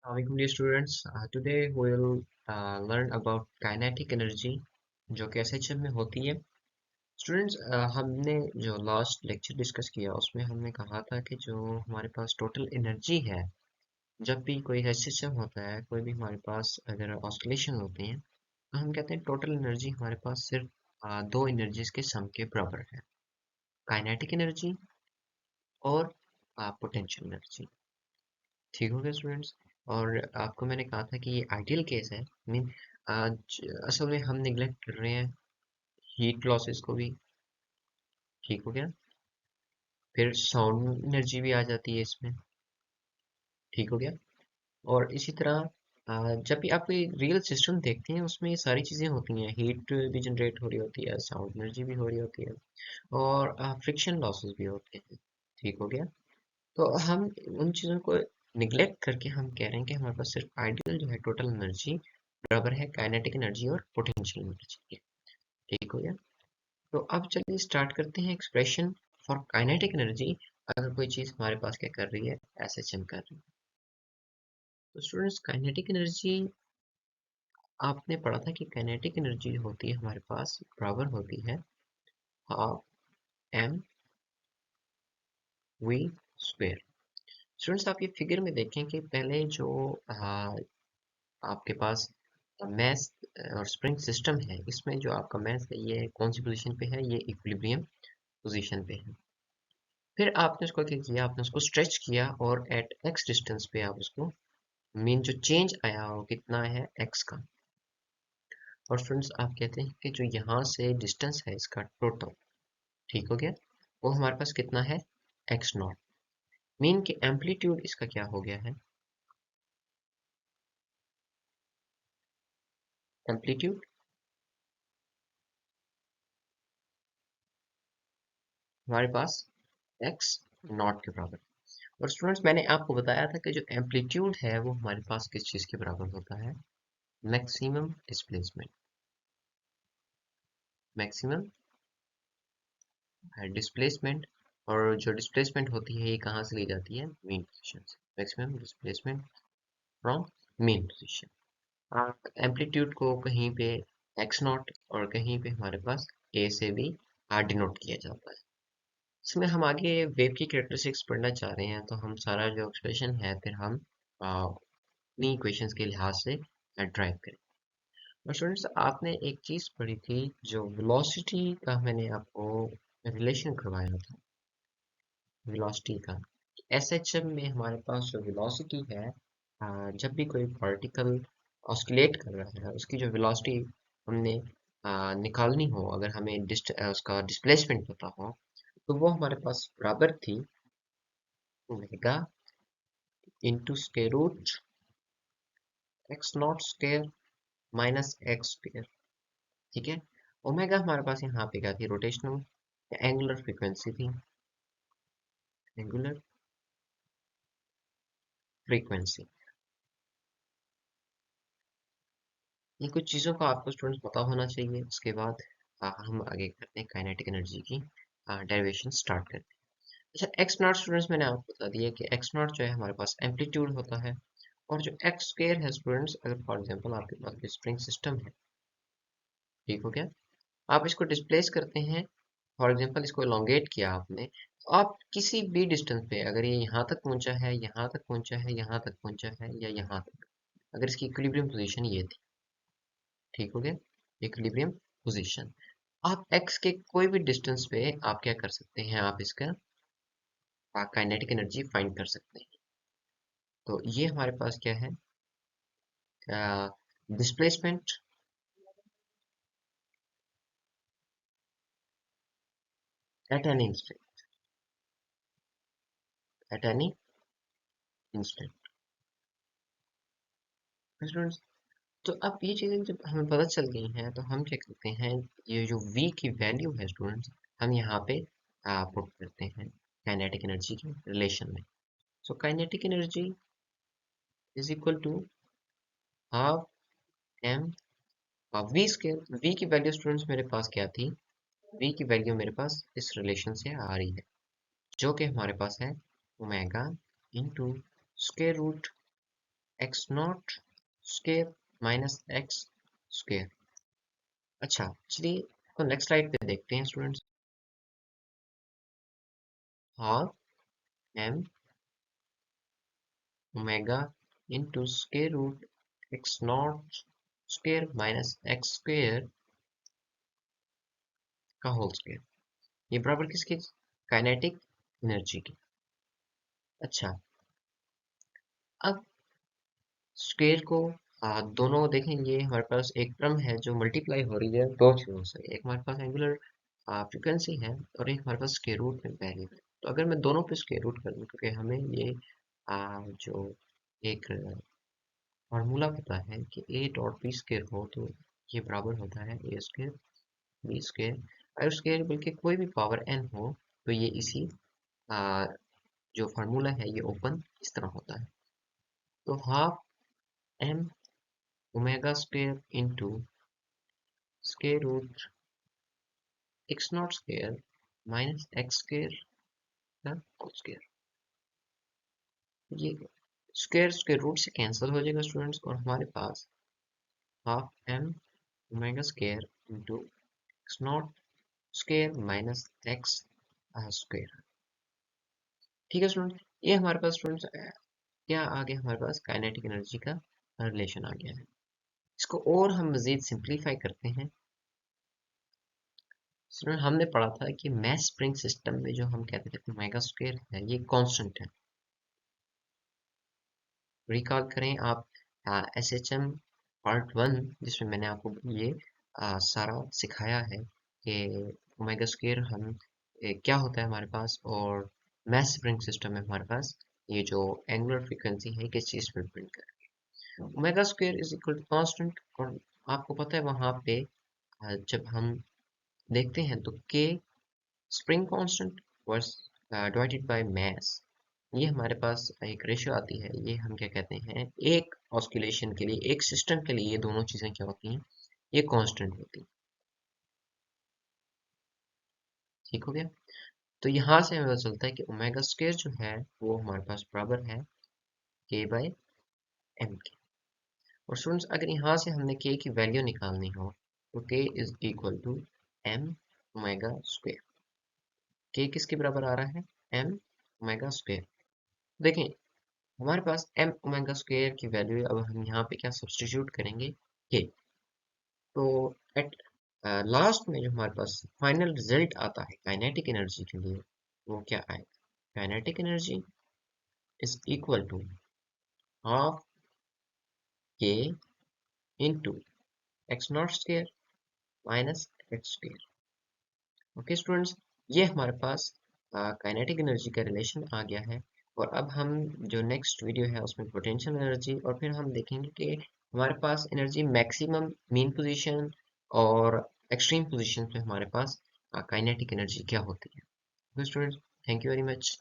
Welcome dear students. Today we will learn about kinetic energy जो कि SHM में होती है. स्टूडेंट्स हमने जो लास्ट लेक्चर डिस्कस किया उसमें हमने कहा था कि जो हमारे पास टोटल एनर्जी है जब भी कोई SHM होता है कोई भी हमारे पास अगर ऑस्किलेशन होते हैं तो हम कहते हैं टोटल एनर्जी हमारे पास सिर्फ दो एनर्जीज के सम के बराबर है. काइनेटिक एनर्जी और पोटेंशियल एनर्जी. ठीक हो गया स्टूडेंट्स. और आपको मैंने कहा था कि ये आइडियल केस है. मीन आज असल में हम निगलेक्ट कर रहे हैं हीट लॉसेस को भी. ठीक हो गया. फिर साउंड एनर्जी भी आ जाती है इसमें. ठीक हो गया. और इसी तरह जब भी आप कोई रियल सिस्टम देखते हैं उसमें ये सारी चीज़ें होती हैं. हीट भी जनरेट हो रही होती है, साउंड एनर्जी भी हो रही होती है और फ्रिक्शन लॉसेस भी होते हैं. ठीक हो गया. तो हम उन चीज़ों को निगलेक्ट करके हम कह रहे हैं कि हमारे पास सिर्फ आइडियल जो है टोटल एनर्जी बराबर है काइनेटिक एनर्जी और पोटेंशियल एनर्जी के. ठीक हो गया. तो अब चलिए स्टार्ट करते हैं एक्सप्रेशन फॉर काइनेटिक एनर्जी अगर कोई चीज़ हमारे पास क्या कर रही है एसएचएम कर रही है. तो स्टूडेंट्स काइनेटिक एनर्जी आपने पढ़ा था कि काइनेटिक एनर्जी जो होती है हमारे पास बराबर होती है half m v square. Students आप ये फिगर में देखें कि पहले जो आपके पास मैथ और स्प्रिंग सिस्टम है इसमें जो आपका मैथ है ये कौन सी पोजीशन पे है, ये इक्विलिब्रियम पोजीशन पे है. फिर आपने उसको क्या किया, आपने उसको स्ट्रेच किया और एट एक्स डिस्टेंस पे आप उसको मीन जो चेंज आया वो कितना है एक्स का. और स्टूडेंट्स आप कहते हैं कि जो यहाँ से डिस्टेंस है इसका टोटल. ठीक हो गया. वो हमारे पास कितना है एक्स नॉट. मीन कि एम्पलीट्यूड इसका क्या हो गया है, एम्पलीट्यूड हमारे पास एक्स नॉट के बराबर. और स्टूडेंट्स मैंने आपको बताया था कि जो एम्पलीट्यूड है वो हमारे पास किस चीज़ के बराबर होता है, मैक्सिमम डिस्प्लेसमेंट. Maximum displacement. और जो डिस्प्लेसमेंट होती है ये कहाँ से ली जाती है, मेन पोजीशन से. Maximum displacement from main position. आप एम्पलीट्यूड को कहीं पे एक्स नॉट और कहीं पे हमारे पास ए से भी डिनोट किया जाता है. इसमें हम आगे वेव की कैरेक्टरिस्टिक्स पढ़ना चाह रहे हैं तो हम सारा जो एक्सप्रेशन है फिर हम अपनी इक्वेशंस के लिहाज से ड्राइव करें. और स्टूडेंट्स आपने एक चीज़ पढ़ी थी जो वेलोसिटी का मैंने आपको रिलेशन करवाया था. वेलोसिटी का एसएचएम में हमारे पास जो वेलोसिटी है जब भी कोई पार्टिकल ऑस्किलेट कर रहा है उसकी जो वेलोसिटी हमने निकालनी हो, अगर हमें उसका डिस्प्लेसमेंट पता हो तो वो हमारे पास बराबर थी omega into square root x not square minus x square. ठीक है. ओमेगा हमारे पास यहाँ पे क्या थी, रोटेशनल एंगुलर फ्रीक्वेंसी थी. Angular frequency. ये कुछ चीज़ों का आपको स्टूडेंट्स पता होना चाहिए. उसके बाद हम आगे करते हैं काइनेटिक एनर्जी की डेरिवेशन स्टार्ट करते हैं. अच्छा, एक्स नॉट स्टूडेंट्स मैंने आपको बता दिया कि एक्स नॉट जो है हमारे पास एम्पलीट्यूड होता है. और जो एक्स स्क्वेयर है स्टूडेंट्स, अगर फॉर एग्जांपल आपके पास स्प्रिंग सिस्टम है. ठीक हो गया. आप इसको डिस्प्लेस करते हैं, फॉर एग्जांपल इसको एलोंगेट किया आपने, तो आप किसी भी डिस्टेंस पे अगर ये यहाँ तक पहुंचा है, यहाँ तक पहुंचा है, यहाँ तक पहुंचा है या यहाँ तक, अगर इसकी इक्विलिब्रियम पोजीशन ये थी. ठीक हो गया. Equilibrium position. आप x के कोई भी डिस्टेंस पे आप क्या कर सकते हैं, आप इसका काइनेटिक एनर्जी फाइंड कर सकते हैं. तो ये हमारे पास क्या है, displacement at any instant. At any instant. तो अब ये चीज़ें जब हमें पता चल गई हैं तो हम क्या करते हैं, ये जो v की वैल्यू है स्टूडेंट्स हम यहाँ पे पुट करते हैं काइनेटिक एनर्जी के रिलेशन में. So kinetic energy is equal to half m v square. v की वैल्यू स्टूडेंट्स मेरे पास क्या थी, v की वैल्यू मेरे पास इस रिलेशन से आ रही है जो कि हमारे पास है omega into square root x not square minus x square. अच्छा चलिए तो नेक्स्ट स्लाइड पे देखते हैं students. Half M omega into square root x not square minus x square का होल स्क्वायर, ये बराबर किसके? काइनेटिक एनर्जी की। अच्छा अब स्क्वायर को दोनों देखेंगे, हमारे पास एक टर्म है जो मल्टीप्लाई हो रही है दो चीजों से, एक हमारे पास एंगुलर फ्रीक्वेंसी है और एक हमारे पास स्क्वायर रूट में वेरिएबल है। तो अगर मैं दोनों पे स्क्वायर रूट कर दूं, क्योंकि हमें ये जो एक फार्मूला पता है कि ए डॉट बी स्क्वायर हो तो ये बराबर होता है ए स्क्वायर बी स्क्वायर। अगर स्क्वायर बल्कि कोई भी पावर एन हो तो ये इसी आ, जो फार्मूला है ये ओपन इस तरह होता है। तो half M omega square into square root x not square minus x square का होल स्क्वायर। ये स्क्वायर स्क्वायर रूट से कैंसिल हो जाएगा स्टूडेंट्स, और हमारे पास half M omega square into X not square minus x square. ठीक है स्टूडेंट, ये हमारे पास स्टूडेंट्स क्या आ गया, हमारे पास काइनेटिक एनर्जी का रिलेशन आ गया है। इसको और हम मजीद सिंप्लीफाई करते हैं। स्टूडेंट हमने पढ़ा था कि मैस स्प्रिंग सिस्टम में जो हम कहते थे ओमेगा स्क्वायर है ये कांस्टेंट है। रिकॉल करें आप एस एच एम पार्ट 1 जिसमें मैंने आपको ये सारा सिखाया है कि ओमेगा स्क्वायर हम क्या होता है हमारे पास, और मैस स्प्रिंग सिस्टम में हमारे पास ये जो एंगुलर फ्रीक्वेंसी है किस चीज़ पर डिपेंड कर omega square is equal to constant. और आपको पता है वहाँ पे जब हम देखते हैं तो के स्प्रिंग कांस्टेंट वर्स डिवाइडेड बाय मास, ये हमारे पास एक रेशियो आती है, ये हम क्या कहते हैं, एक ऑस्किलेशन के लिए एक सिस्टम के लिए ये दोनों चीजें क्या होती हैं, ये कांस्टेंट होती हैं। ठीक हो गया। तो यहाँ से हमें पता चलता है कि ओमेगा स्क्वायर जो है वो हमारे पास बराबर है के बाय एम के। और स्टूडेंट्स अगर यहाँ से हमने के की वैल्यू निकालनी हो तो k is equal to m omega square. K किसके बराबर आ रहा है? M omega square. देखें हमारे पास एम ओमेगा स्क्वायर की वैल्यू है, अब हम यहाँ पे क्या सब्सटीट्यूट करेंगे, के। तो एट लास्ट में जो हमारे पास फाइनल रिजल्ट आता है काइनेटिक एनर्जी के लिए वो क्या आएगा? Kinetic energy is equal to half K into X not square minus x square. Okay students, ये हमारे पास काइनेटिक एनर्जी का रिलेशन आ गया है। और अब हम जो नेक्स्ट वीडियो है उसमें पोटेंशियल एनर्जी, और फिर हम देखेंगे कि हमारे पास एनर्जी मैक्सिमम मीन पोजीशन और एक्सट्रीम पोजीशन पे हमारे पास काइनेटिक एनर्जी क्या होती है। Students, thank you very much.